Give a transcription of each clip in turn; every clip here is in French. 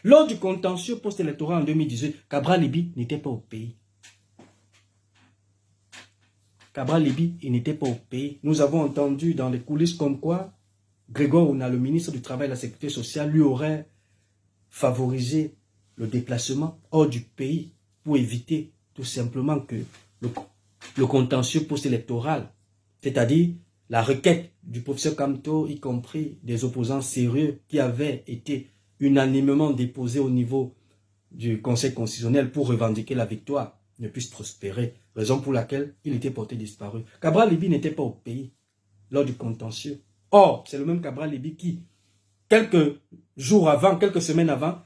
Lors du contentieux post-électoral en 2018, Cabral Libby n'était pas au pays. Cabral Libby, il n'était pas au pays. Nous avons entendu dans les coulisses comme quoi Grégoire Ouna, le ministre du Travail et de la Sécurité sociale, lui aurait favorisé le déplacement hors du pays pour éviter tout simplement que le contentieux post-électoral, c'est-à-dire la requête du professeur Kamto, y compris des opposants sérieux qui avaient été unanimement déposés au niveau du Conseil constitutionnel pour revendiquer la victoire, ne puisse prospérer, raison pour laquelle il était porté disparu. Cabral Libby n'était pas au pays lors du contentieux. Or, c'est le même Cabral Libby qui, quelques jours avant, quelques semaines avant,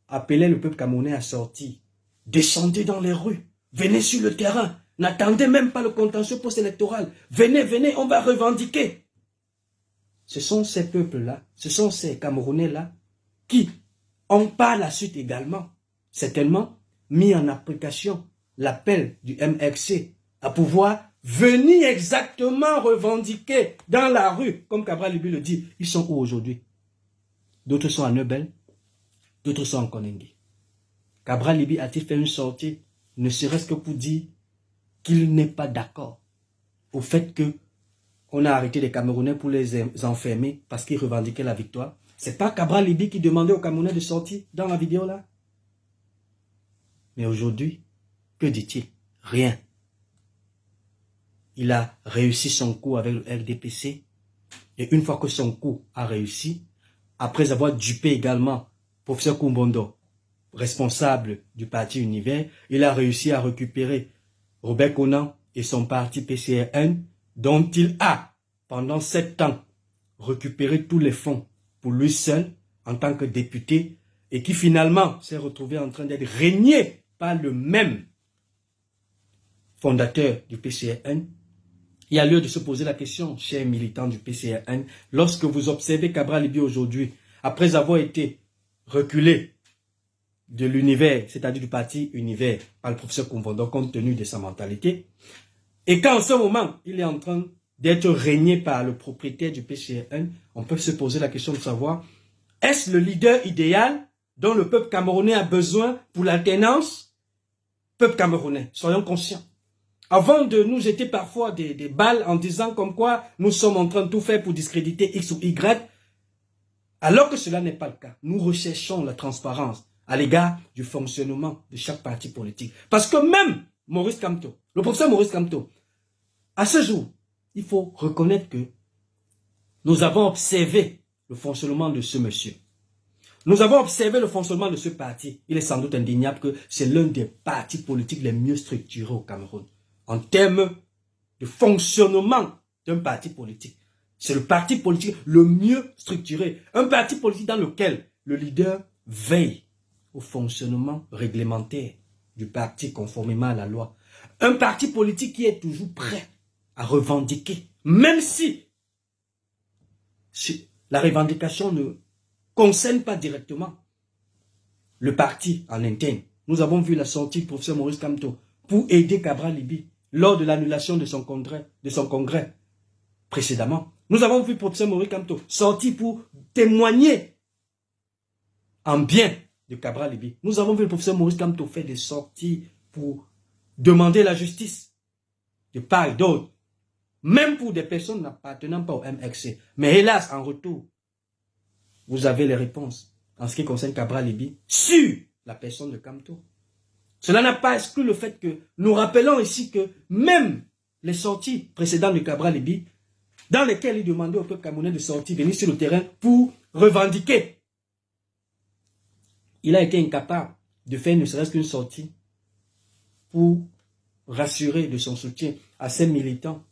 appelait le peuple camerounais à sortir. Descendez dans les rues, venez sur le terrain, n'attendez même pas le contentieux post-électoral. Venez, venez, on va revendiquer. Ce sont ces peuples-là, ce sont ces Camerounais-là qui ont par la suite également, certainement, mis en application l'appel du MRC à pouvoir venir exactement revendiquer dans la rue, comme Cabral Libby le dit. Ils sont où aujourd'hui? D'autres sont à Neubel, d'autres sont en Konengi. Cabral Libby a-t-il fait une sortie, ne serait-ce que pour dire qu'il n'est pas d'accord au fait que on a arrêté les Camerounais pour les enfermer parce qu'ils revendiquaient la victoire? C'est pas Cabral Libby qui demandait aux Camerounais de sortir dans la vidéo là? Mais aujourd'hui, que dit-il? Rien. Il a réussi son coup avec le RDPC. Et une fois que son coup a réussi, après avoir dupé également professeur Kumbondo, responsable du parti Univers, il a réussi à récupérer Robert Conan et son parti PCRN, dont il a, pendant 7 ans, récupéré tous les fonds pour lui seul, en tant que député, et qui finalement s'est retrouvé en train d'être régné par le même fondateur du PCRN. Il y a lieu de se poser la question, chers militants du PCRN, lorsque vous observez Cabral Libby aujourd'hui, après avoir été reculé de l'univers, c'est-à-dire du parti Univers, par le professeur Kumbondo, compte tenu de sa mentalité, et qu'en ce moment, il est en train d'être régné par le propriétaire du PCRN, on peut se poser la question de savoir, est-ce le leader idéal dont le peuple camerounais a besoin pour l'alternance? Peuple camerounais, soyons conscients. Avant de nous jeter parfois des balles en disant comme quoi nous sommes en train de tout faire pour discréditer X ou Y, alors que cela n'est pas le cas. Nous recherchons la transparence à l'égard du fonctionnement de chaque parti politique. Parce que même Maurice Kamto, le professeur Maurice Kamto, à ce jour, il faut reconnaître que nous avons observé le fonctionnement de ce monsieur. Nous avons observé le fonctionnement de ce parti. Il est sans doute indéniable que c'est l'un des partis politiques les mieux structurés au Cameroun. En termes de fonctionnement d'un parti politique. C'est le parti politique le mieux structuré. Un parti politique dans lequel le leader veille au fonctionnement réglementaire du parti conformément à la loi. Un parti politique qui est toujours prêt à revendiquer, même si la revendication ne concerne pas directement le parti en interne. Nous avons vu la sortie du professeur Maurice Kamto pour aider Cabral Libby lors de l'annulation de son congrès précédemment. Nous avons vu le professeur Maurice Kamto sortir pour témoigner en bien de Cabral Libby. Nous avons vu le professeur Maurice Kamto faire des sorties pour demander la justice de part et d'autre, même pour des personnes n'appartenant pas au MRC. Mais hélas, en retour, vous avez les réponses en ce qui concerne Cabral Libby sur la personne de Kamto. Cela n'a pas exclu le fait que nous rappelons ici que même les sorties précédentes de Cabral Libby, dans lesquelles il demandait au peuple camerounais de sortir, venir sur le terrain pour revendiquer, il a été incapable de faire ne serait-ce qu'une sortie pour rassurer de son soutien à ses militants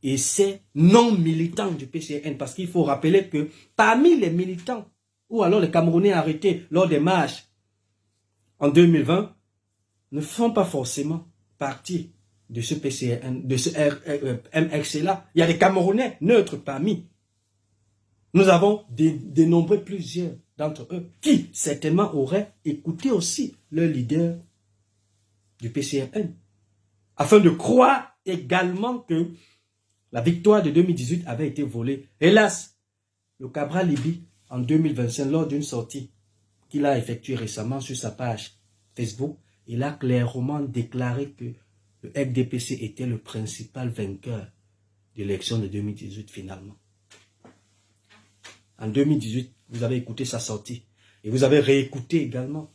et ces non-militants du PCRN, parce qu'il faut rappeler que parmi les militants, ou alors les Camerounais arrêtés lors des marches en 2020, ne font pas forcément partie de ce PCRN, de ce MRC-là. Il y a des Camerounais neutres parmi. Nous avons dénombré plusieurs d'entre eux qui certainement auraient écouté aussi le leader du PCRN, afin de croire également que la victoire de 2018 avait été volée. Hélas, le Cabral Libby, en 2025, lors d'une sortie, qu'il a effectué récemment sur sa page Facebook, il a clairement déclaré que le FDPC était le principal vainqueur de l'élection de 2018 finalement. En 2018, vous avez écouté sa sortie et vous avez réécouté également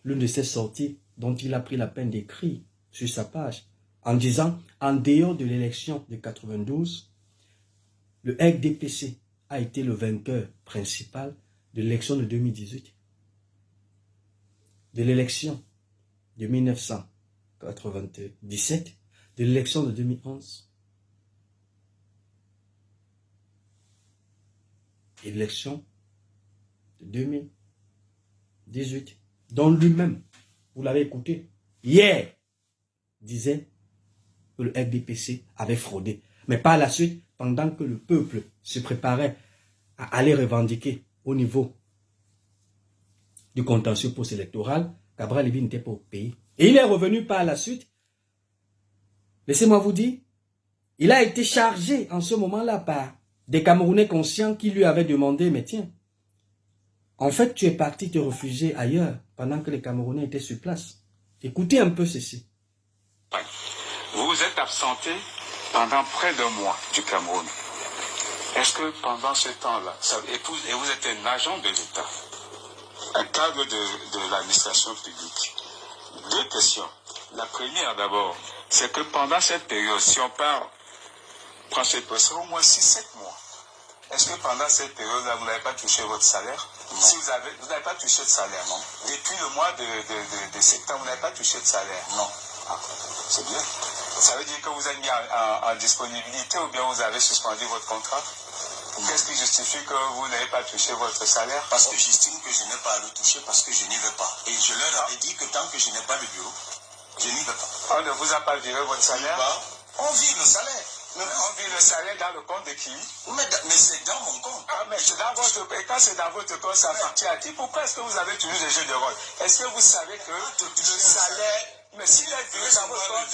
l'une de ses sorties dont il a pris la peine d'écrire sur sa page en disant, en dehors de l'élection de 92, le FDPC a été le vainqueur principal de l'élection de 2018. De l'élection de 1997, de l'élection de 2011 et l'élection de 2018, dont lui-même, vous l'avez écouté, hier, disait que le FDPC avait fraudé. Mais par la suite, pendant que le peuple se préparait à aller revendiquer au niveau du contentieux post-électoral, Cabral Libby n'était pas au pays. Et il est revenu par la suite. Laissez-moi vous dire, il a été chargé en ce moment-là par des Camerounais conscients qui lui avaient demandé, mais tiens, en fait, tu es parti te réfugier ailleurs pendant que les Camerounais étaient sur place. Écoutez un peu ceci. Vous vous êtes absenté pendant près d'un mois du Cameroun. Est-ce que pendant ce temps-là, et vous êtes un agent de l'État, un cadre de l'administration publique? Deux questions. La première d'abord, c'est que pendant cette période, si on prend cette personne, au moins 6-7 mois, est-ce que pendant cette période-là, vous n'avez pas touché votre salaire? Non. Si vous n'avez pas touché de salaire, non. Depuis le mois de septembre, vous n'avez pas touché de salaire? Non. Ah, c'est bien. Ça veut dire que vous êtes mis en disponibilité ou bien vous avez suspendu votre contrat? Qu'est-ce qui justifie que vous n'avez pas touché votre salaire? Parce que j'estime que je n'ai pas à le toucher parce que je n'y vais pas. Et je leur avais dit que tant que je n'ai pas le bureau, je n'y vais pas. On ne vous a pas viré votre salaire? On vire le salaire. On vire le salaire dans le compte de qui? Mais c'est dans mon compte. Ah, mais c'est dans votre compte. Et quand c'est dans votre compte, ça appartient à qui? Pourquoi est-ce que vous avez toujours des jeux de rôle? Est-ce que vous savez que le salaire... Mais s'il est viré dans votre compte,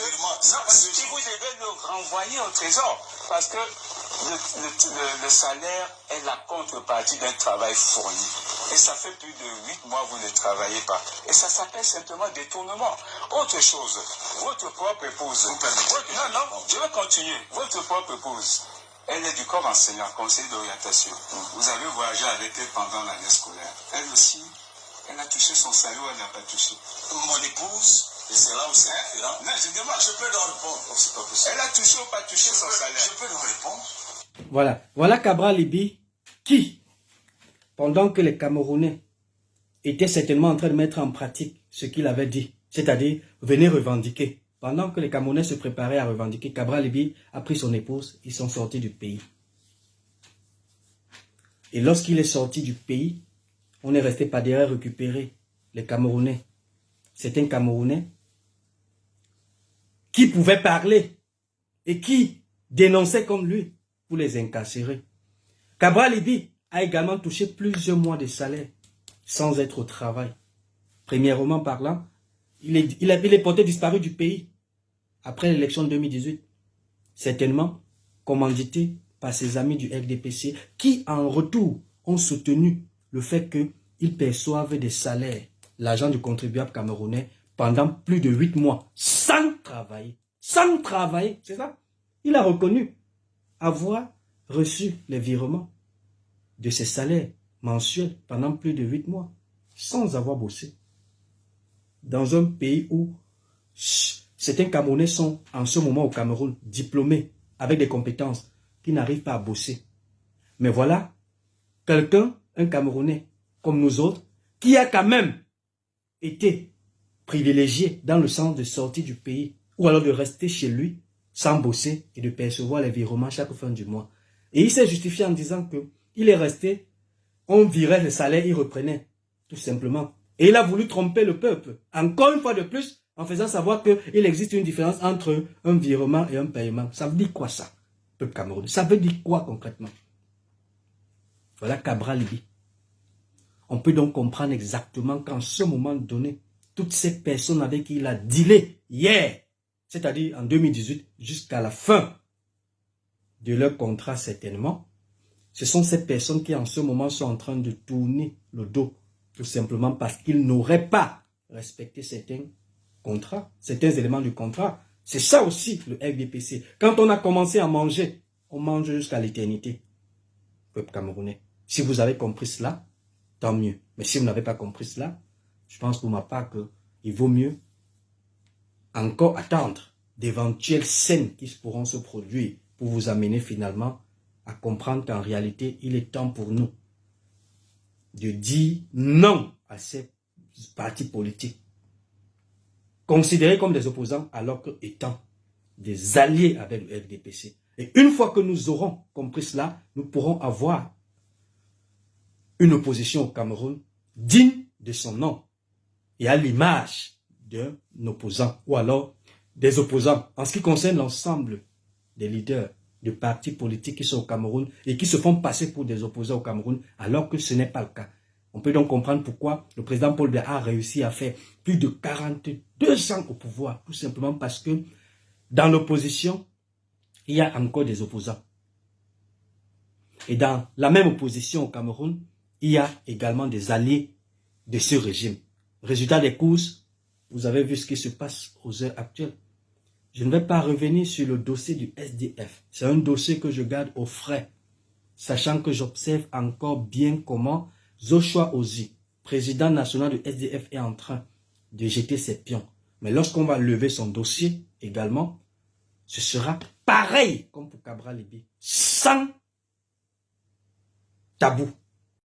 si vous devez le renvoyer au trésor, parce que le salaire est la contrepartie d'un travail fourni. Et ça fait plus de 8 mois que vous ne travaillez pas. Et ça s'appelle simplement détournement. Autre chose, votre propre épouse... Non, je vais continuer. Votre propre épouse, elle est du corps enseignant, conseiller d'orientation. Vous avez voyagé avec elle pendant l'année scolaire. Elle aussi, elle a touché son salaire ou elle n'a pas touché? Mon épouse... Et c'est là où c'est différent. Non, je demande. Je peux leur répondre. Oh, c'est pas possible. Elle a touché ou pas touché son salaire? Je peux leur répondre. Voilà Cabral Libby qui, pendant que les Camerounais étaient certainement en train de mettre en pratique ce qu'il avait dit, c'est-à-dire venez revendiquer. Pendant que les Camerounais se préparaient à revendiquer, Cabral Libby a pris son épouse, ils sont sortis du pays. Et lorsqu'il est sorti du pays, on est resté par derrière récupérer les Camerounais. C'est un Camerounais qui pouvait parler et qui dénonçait comme lui pour les incarcérer. Cabral Libby a également touché plusieurs mois de salaire sans être au travail. Premièrement parlant, il est porté disparu du pays après l'élection de 2018. Certainement commandité par ses amis du FDPC qui en retour ont soutenu le fait qu'ils perçoivent des salaires, l'argent du contribuable camerounais, pendant plus de 8 mois, sans travailler. Sans travailler, c'est ça. Il a reconnu avoir reçu les virements de ses salaires mensuels pendant plus de 8 mois, sans avoir bossé. Dans un pays où certains Camerounais sont en ce moment au Cameroun, diplômés, avec des compétences, qui n'arrivent pas à bosser. Mais voilà, quelqu'un, un Camerounais, comme nous autres, qui a quand même été privilégié dans le sens de sortir du pays ou alors de rester chez lui sans bosser et de percevoir les virements chaque fin du mois. Et il s'est justifié en disant que il est resté, on virait le salaire, il reprenait, tout simplement. Et il a voulu tromper le peuple, encore une fois de plus, en faisant savoir qu'il existe une différence entre un virement et un paiement. Ça veut dire quoi ça, peuple camerounais? Ça veut dire quoi concrètement? Voilà Cabral Libby. On peut donc comprendre exactement qu'en ce moment donné, toutes ces personnes avec qui il a dealé hier, c'est-à-dire en 2018, jusqu'à la fin de leur contrat certainement, ce sont ces personnes qui en ce moment sont en train de tourner le dos Tout simplement parce qu'ils n'auraient pas respecté certains contrats, certains éléments du contrat. C'est ça aussi le RDPC. Quand on a commencé à manger, on mange jusqu'à l'éternité, peuple camerounais. Si vous avez compris cela, tant mieux. Mais si vous n'avez pas compris cela, je pense pour ma part qu'il vaut mieux encore attendre d'éventuelles scènes qui pourront se produire pour vous amener finalement à comprendre qu'en réalité, il est temps pour nous de dire non à ces partis politiques considérés comme des opposants alors qu'étant des alliés avec le RDPC. Et une fois que nous aurons compris cela, nous pourrons avoir une opposition au Cameroun digne de son nom et à l'image d'un opposant ou alors des opposants en ce qui concerne l'ensemble des leaders de partis politiques qui sont au Cameroun et qui se font passer pour des opposants au Cameroun alors que ce n'est pas le cas. On peut donc comprendre pourquoi le président Paul Biya a réussi à faire plus de 42 ans au pouvoir, tout simplement parce que dans l'opposition, il y a encore des opposants. Et dans la même opposition au Cameroun, il y a également des alliés de ce régime. Résultat des courses, vous avez vu ce qui se passe aux heures actuelles. Je ne vais pas revenir sur le dossier du SDF. C'est un dossier que je garde au frais, sachant que j'observe encore bien comment Joshua Ozi, président national du SDF, est en train de jeter ses pions. Mais lorsqu'on va lever son dossier également, ce sera pareil comme pour Cabral Libye, sans tabou.